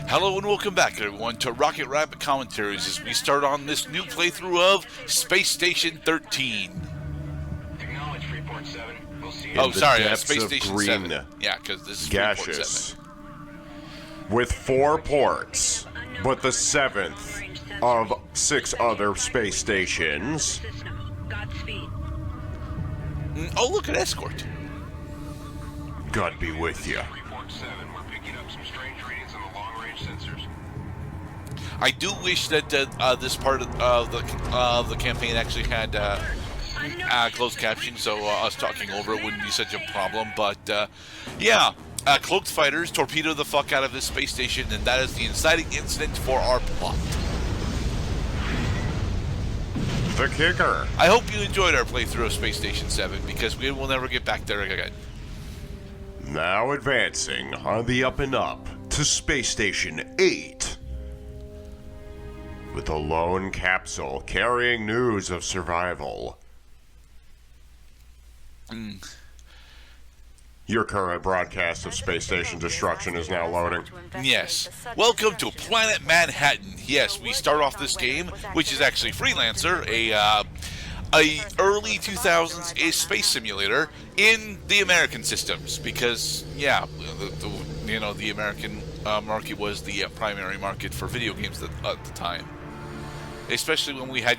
Hello and welcome back, everyone, to Rocket Rabbit Commentaries as we start on this new playthrough of Space Station 13. Acknowledge Freeport 7. We'll see you. Oh, sorry, Space of Station green 7. Yeah, because this is Freeport 7. gaseous. With 4 ports, but the 7th of 6 other space stations. Oh, look at Escort. God be with you. Freeport 7. We're picking up some strange readings on the long-range sensors. I do wish that this part of the campaign actually had closed captioning, so us talking over it wouldn't be such a problem. But yeah, cloaked fighters torpedo the fuck out of this space station, and that is the inciting incident for our plot. The kicker. I hope you enjoyed our playthrough of Space Station 7, because we will never get back there again. Now advancing on the up and up to Space Station 8. With a lone capsule carrying news of survival. Your current broadcast of Space Station destruction is now loading. Yes. Welcome to Planet Manhattan. Yes, we start off this game, which is actually Freelancer, a early 2000s space simulator in the American systems, because yeah, the American market was the primary market for video games at the time. Especially when we had,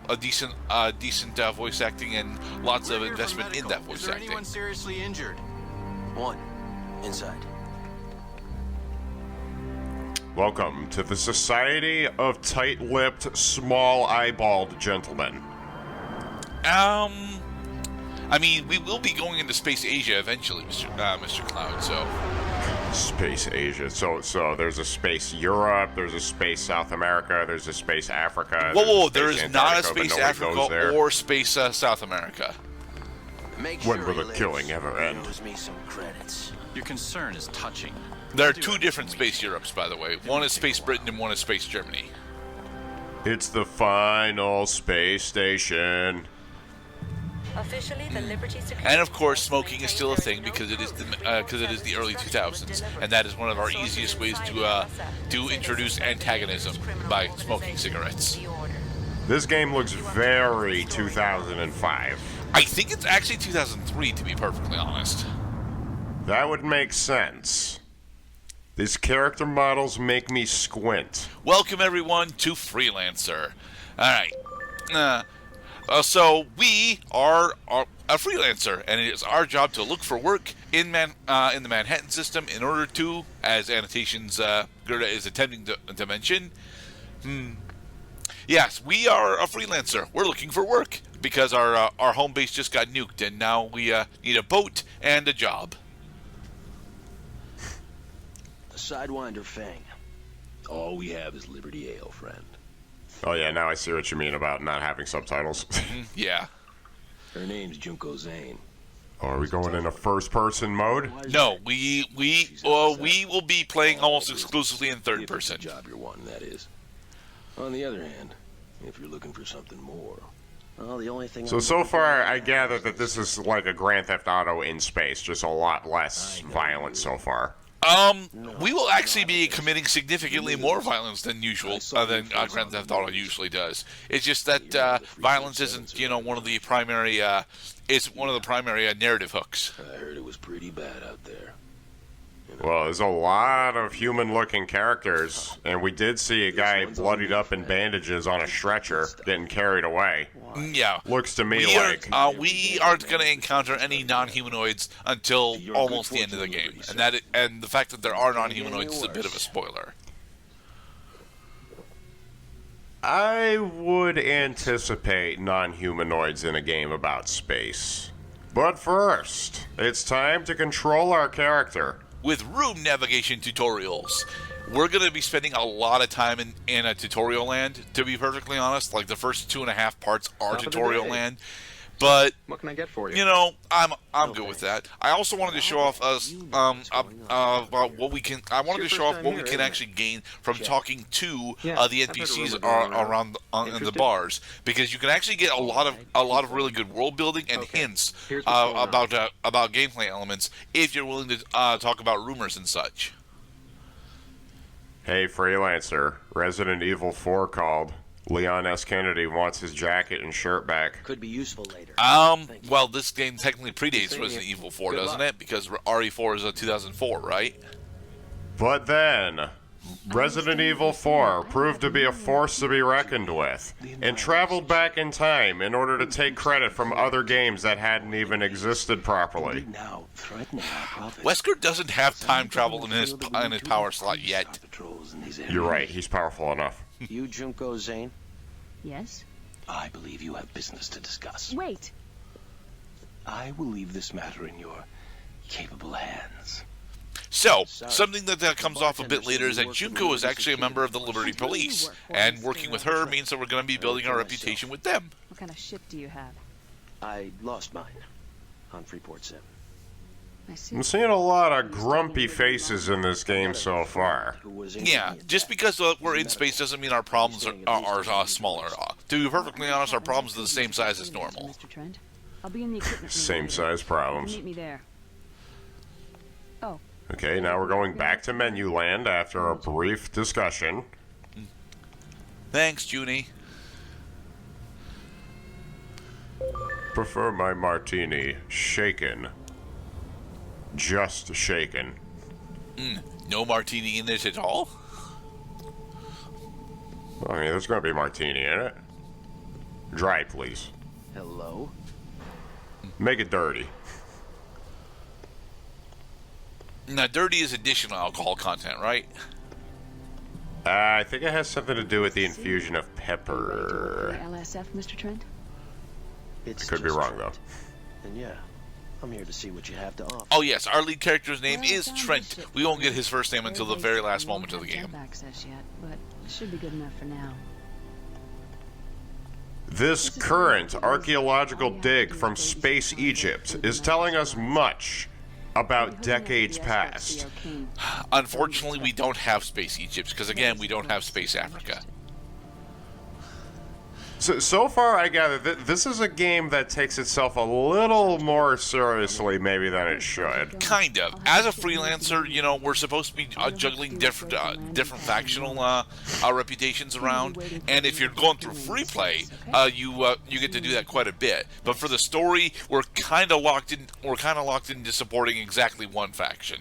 a decent voice acting and lots of investment in that voice acting. Anyone seriously injured? One. Inside. Welcome to the Society of Tight-Lipped, Small-Eyeballed Gentlemen. I mean, we will be going into Space Asia eventually, Mr. Cloud, so... Space Asia. So there's a Space Europe, there's a Space South America, there's a Space Africa. Whoa, there is not a Space Africa or Space South America. When will the killing ever end? Your concern is touching. There are 2 different Space Europes, by the way. One is Space Britain and one is Space Germany. It's the final space station. Officially, the Liberty Security And of course, smoking is still a thing because it is the early 2000s, and that is one of our easiest ways to introduce antagonism by smoking cigarettes. This game looks very 2005. I think it's actually 2003, to be perfectly honest. That would make sense. These character models make me squint. Welcome everyone to Freelancer. All right. So we are a freelancer, and it is our job to look for work in the Manhattan system in order to, as annotations Gerda is attempting to mention. Yes, we are a freelancer. We're looking for work because our home base just got nuked, and now we need a boat and a job. A Sidewinder Fang. All we have is Liberty Ale, friend. Oh yeah, now I see what you mean about not having subtitles. Yeah. Her name's Junko Zane. Are we going in a first-person mode? No, we will be playing almost exclusively in third person. Job you're wanting, that is. On the other hand, if you're looking for something more, well, the only thing. So far, I gather that this is like a Grand Theft Auto in space, just a lot less violent so far. We will actually be committing significally more violence than usual, than Grand Theft Auto usually does. It's just that violence isn't, one of the primary, narrative hooks. I heard it was pretty bad out there. Well, there's a lot of human-looking characters, and we did see a guy bloodied up in bandages on a stretcher getting carried away. Yeah. Looks to me we aren't going to encounter any non-humanoids until almost the end of the game, and the fact that there are non-humanoids is a bit of a spoiler. I would anticipate non-humanoids in a game about space. But first, it's time to control our character. With room navigation tutorials. We're going to be spending a lot of time in a tutorial land, to be perfectly honest. Like, the first 2.5 parts are tutorial land. But what can I get for you? You know, I'm good with that. I also wanted to show off us about what we can. I wanted to show off what we can actually gain from talking to the NPCs around in the bars, because you can actually get a lot of really good world building and hints about gameplay elements if you're willing to talk about rumors and such. Hey, Freelancer. Resident Evil 4 called. Leon S. Kennedy wants his jacket and shirt back. Could be useful later. Well, this game technically predates Resident Evil 4, doesn't it? Because RE4 is a 2004, right? But then, Resident Evil 4 proved to be a force to be reckoned with, and traveled back in time in order to take credit from other games that hadn't even existed properly. Now threatening our profits. Wesker doesn't have time travel in his power slot yet. Patrols in these areas. You're right, he's powerful enough. You, Junko Zane? Yes? I believe you have business to discuss. Wait. I will leave this matter in your capable hands. So, something that comes off a bit later is that Junko is actually a member of the Liberty Police, and working with her means that we're going to be building our reputation with them. What kind of ship do you have? I lost mine on Freeport 7. I see. I'm seeing a lot of grumpy faces in this game so far. Who was in Yeah, the just because we're in space doesn't mean our problems are smaller. To be perfectly honest, our problems are the same size as normal. Mr. Trent, I'll be in the equipment room Same later. size You problems. can meet me there. Oh, Okay, now we're going back to menu land after a brief discussion. Thanks, Junie. Prefer my martini shaken. Just shaken. No martini in it at all? I mean, there's gonna be martini in it. Dry, please. Hello? Make it dirty. Now, dirty is additional alcohol content, right? I think it has something to do with the infusion of for pepper. LSF, Mr. Trent? It's Could be just wrong, Trent. And yeah, I'm here to see what you have to offer. Oh yes, our lead character's name Well, I is found Trent. this ship We won't get before. his first name until the Very very basic. last We won't moment of the have game. job access yet, but it should be good enough for now. This current archaeological dig from Space Egypt is telling us much about decades past. Unfortunately, we don't have Space Egypt, because again, we don't have Space Africa. So far, I gather that this is a game that takes itself a little more seriously, maybe, than it should. Kind of. As a freelancer, you know, we're supposed to be juggling different factional reputations around, and if you're going through free play, you get to do that quite a bit. But for the story, we're kind of locked in. We're kind of locked into supporting exactly one faction.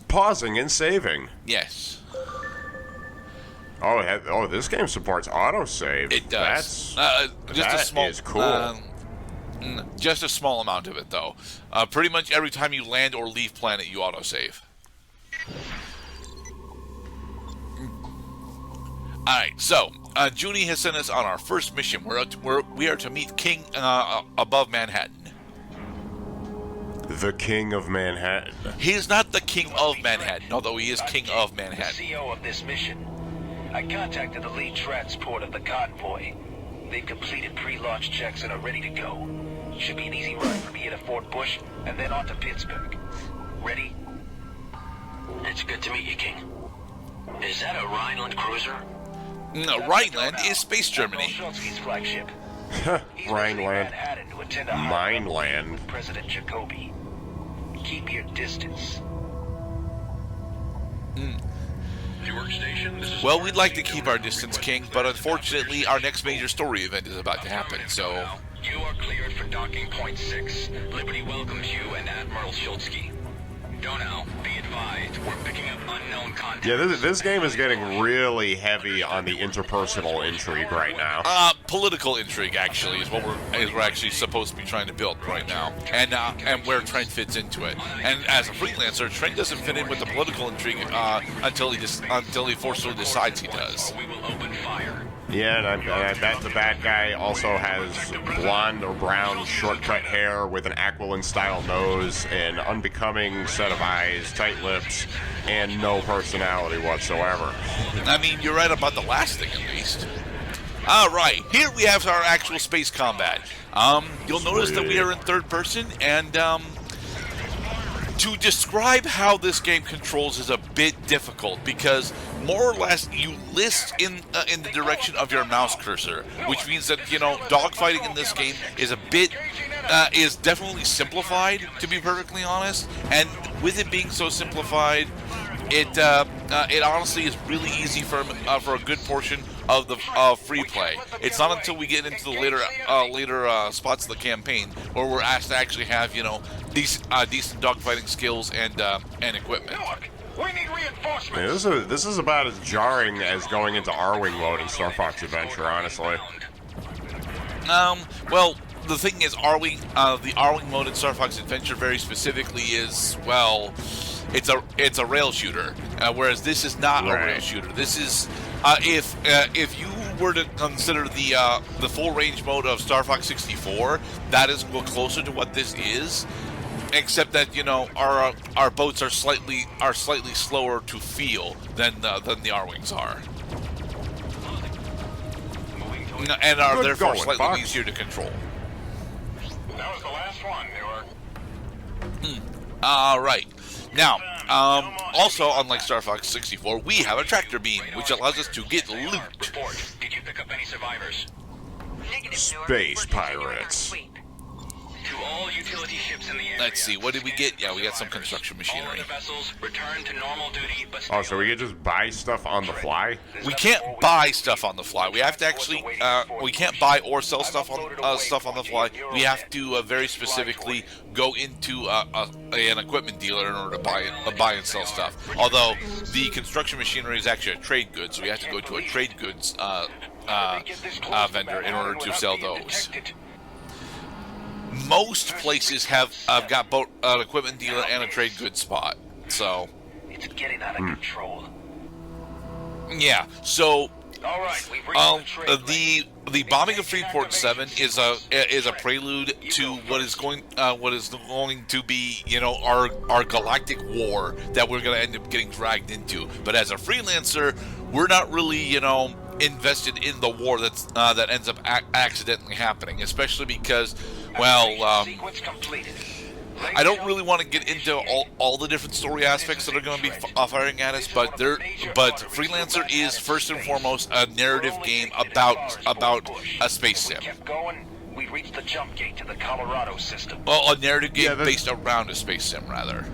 Pausing and saving. Yes, Oh, this game supports autosave. it does. Just that a small. is cool. Just a small amount of it, though. Pretty much every time you land or leave planet, you autosave. Alright, so, Junie has sent us on our first mission. We are to meet King above Manhattan. The King of Manhattan. He is not the King of Manhattan, although he is King of Manhattan. The CO of this mission. I contacted the lead transport of the convoy. They've completed pre-launch checks and are ready to go. Should be an easy ride from here to Fort Bush and then on to Pittsburgh. Ready? It's good to meet you, King. Is that a Rhineland cruiser? No, Rhineland is Space Germany. Schultzke's flagship. He's Rhineland. Manhattan to attend a high-level Mineland. meeting with President Jacoby. Keep your distance. Well, we'd like to keep our distance, King, but unfortunately, our next major story event is about to happen, so... You are cleared for docking point 6. Liberty welcomes you and Admiral Schultzke. Donau, be advised, we're picking up unknown content. Yeah, this game is getting really heavy on the interpersonal intrigue right now. Political intrigue, actually, is what we're actually supposed to be trying to build right now, and where Trent fits into it. And as a freelancer, Trent doesn't fit in with the political intrigue until he forcefully decides he does. We will open fire. Yeah, and I bet the bad guy also has blonde or brown shortcut hair with an Aquilin-style nose, an unbecoming set of eyes, tight lips, and no personality whatsoever. I mean, you're right about the last thing, at least. Alright, here we have our actual space combat. You'll notice that we are in third person, and to describe how this game controls is a bit difficult, because more or less you list in the direction of your mouse cursor, which means that, you know, dogfighting in this game is a bit is definitely simplified, to be perfectly honest. And with it being so simplified, it honestly is really easy for a good portion of the free play. It's not until we get into the later spots of the campaign where we're asked to actually have decent dogfighting skills and equipment. We need reinforcements. Yeah, this is about as jarring as going into R-Wing mode in Star Fox Adventure, honestly. Well, the thing is, the R-Wing mode in Star Fox Adventure very specifically is, well, it's a rail shooter, whereas this is not a rail shooter. This is, if you were to consider the full range mode of Star Fox 64, that is closer to what this is. Except that our boats are slightly slower to feel than the R-Wings are, and are therefore slightly easier to control. That was the last one, Newark. All right. Now, also, unlike Star Fox 64, we have a tractor beam, which allows us to get loot. Report. Did you pick up any survivors? Space pirates. To all utility ships in the area. Let's see, what did we get? Yeah, we got some construction machinery. All other vessels return to normal duty, but Oh, so we can just buy stuff on the fly? We can't buy stuff on the fly. We have to actually, we can't buy or sell stuff on the fly. We have to very specifically go into an equipment dealer in order to buy and sell stuff. Although the construction machinery is actually a trade good, so we have to go to a trade goods vendor in order to sell those. Most places have got both an equipment dealer and a trade goods spot. So it's getting out of control. Yeah. So All right, we've reached the bombing of Freeport 7 is a prelude to what is going to be our galactic war that we're going to end up getting dragged into. But as a freelancer, we're not really invested in the war that ends up accidentally happening, especially because, well, I don't really want to get into all the different story aspects that are going to be firing at us, but Freelancer is first and foremost a narrative game about a space sim. We reached the jump gate to the Colorado system. Well, a narrative game based around a space sim, rather.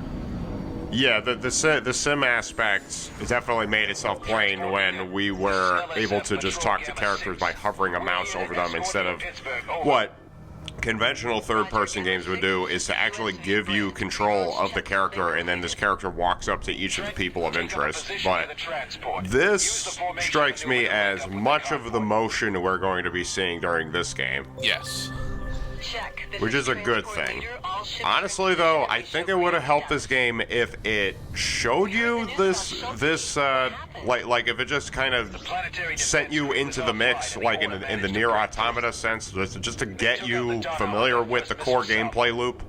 Yeah, the sim aspect definitely made itself plain when we were able to just talk to characters by hovering a mouse over them instead of what conventional third-person games would do, is to actually give you control of the character, and then this character walks up to each of the people of interest. But this strikes me as much of the motion we're going to be seeing during this game. Yes. Which is a good thing. Honestly, though, I think it would have helped this game if it showed you this like if it just kind of sent you into the mix, like in the Nier Automata sense, just to get you familiar with the core gameplay loop.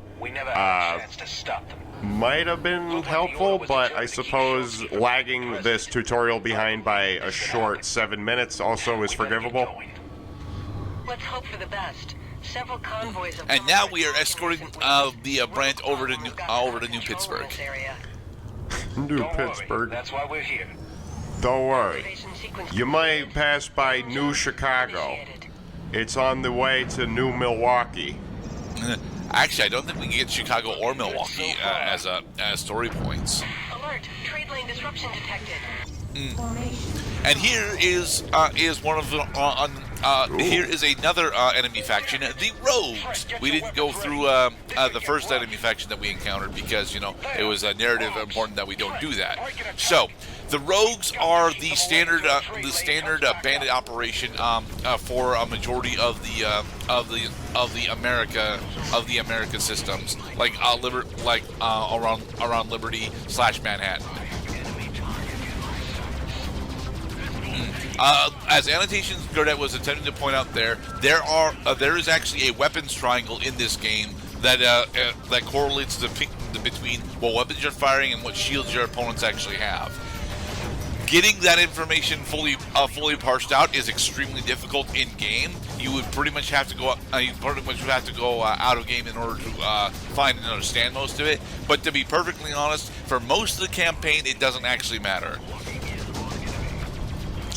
Might have been helpful, but I suppose lagging this tutorial behind by a short 7 minutes also is forgivable. Let's hope for the best. Several convoys of And now we are escorting the branch over to New Pittsburgh. New Pittsburgh. That's why we're here. Don't worry. You might pass by New Chicago. It's on the way to New Milwaukee. Actually, I don't think we can get Chicago or Milwaukee as story points. Alert! Trade lane disruption detected. And here is one of the here is another enemy faction, the Rogues. We didn't go through the first enemy faction that we encountered because it was a narrative important that we don't do that. So the Rogues are the standard bandit operation for a majority of the America systems, like around Liberty / Manhattan. As annotations Gerdat was attempting to point out there is actually a weapons triangle in this game that correlates between what weapons you're firing and what shields your opponents actually have. Getting that information fully parsed out is extremely difficult in game. You would pretty much have to go out of game in order to find and understand most of it. But to be perfectly honest, for most of the campaign, it doesn't actually matter.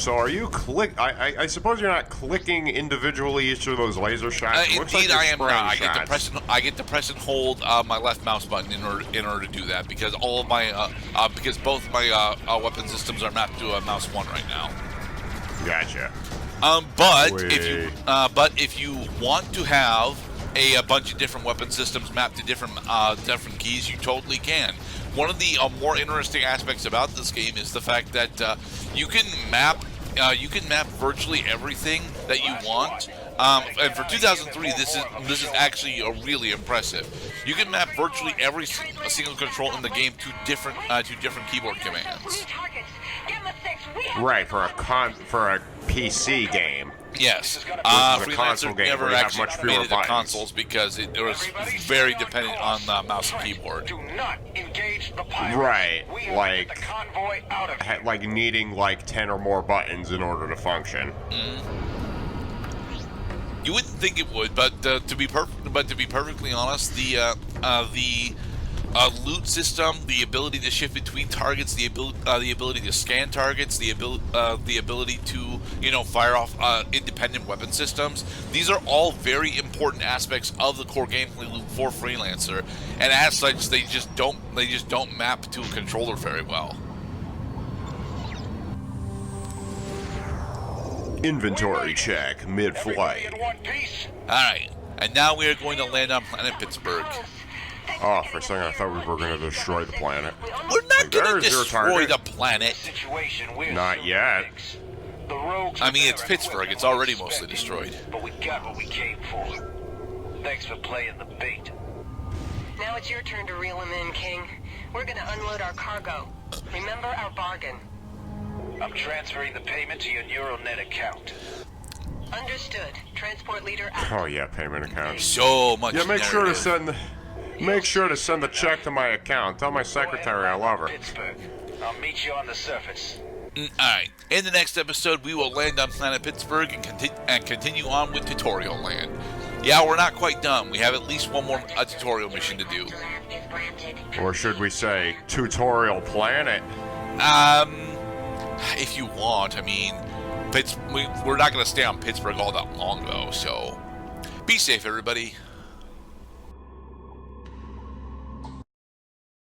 So are you I suppose you're not clicking individually each of those laser shots. It looks like Indeed, you're I am not. spraying I get shots. to press and hold my left mouse button in order to do that because all of my because both my weapon systems are mapped to a mouse 1 right now. Gotcha. But if you want to have a bunch of different weapon systems mapped to different keys, you totally can. One of the more interesting aspects about this game is the fact that you can map virtually everything that you want. And for 2003, this is actually really impressive. You can map virtually every single control in the game to different keyboard commands. Right, for a PC game. Yes, console Freelancer game never where you have actually much fewer made it to buttons. consoles because it was very dependent on the mouse and keyboard. Do not engage the pirates. Right, We have to get the convoy out of here. like needing like 10 or more buttons in order to function. You wouldn't think it would, but to be perfectly honest, the loot system, the ability to shift between targets, the ability to scan targets, the ability to fire off independent weapon systems. These are all very important aspects of the core gameplay loop for Freelancer, and as such, they just don't map to a controller very well. Inventory check mid-flight. In one piece. All right, and now we are going to land on planet Pittsburgh. Oh, for a second I thought we were going to destroy the planet. We're not going to There's your destroy target. the planet. Situation we're Not serving yet. fix. The rogues I were mean, it's there Pittsburgh. anyway. It's already mostly destroyed. But we got what we came for. Thanks for playing the bait. Now it's your turn to reel him in, King. We're gonna unload our cargo. Remember our bargain. I'm transferring the payment to your neural net account. Understood. Transport leader out. Oh yeah, payment account. So much. Yeah, make sure to narrative. send the check to my account. Tell my secretary I love her. Pittsburgh. I'll meet you on the surface. Alright, in the next episode, we will land on planet Pittsburgh and continue on with Tutorial Land. Yeah, we're not quite done. We have at least one more tutorial mission to do. Or should we say tutorial planet? If you want, I mean, we're not going to stay on Pittsburgh all that long, though, so be safe, everybody.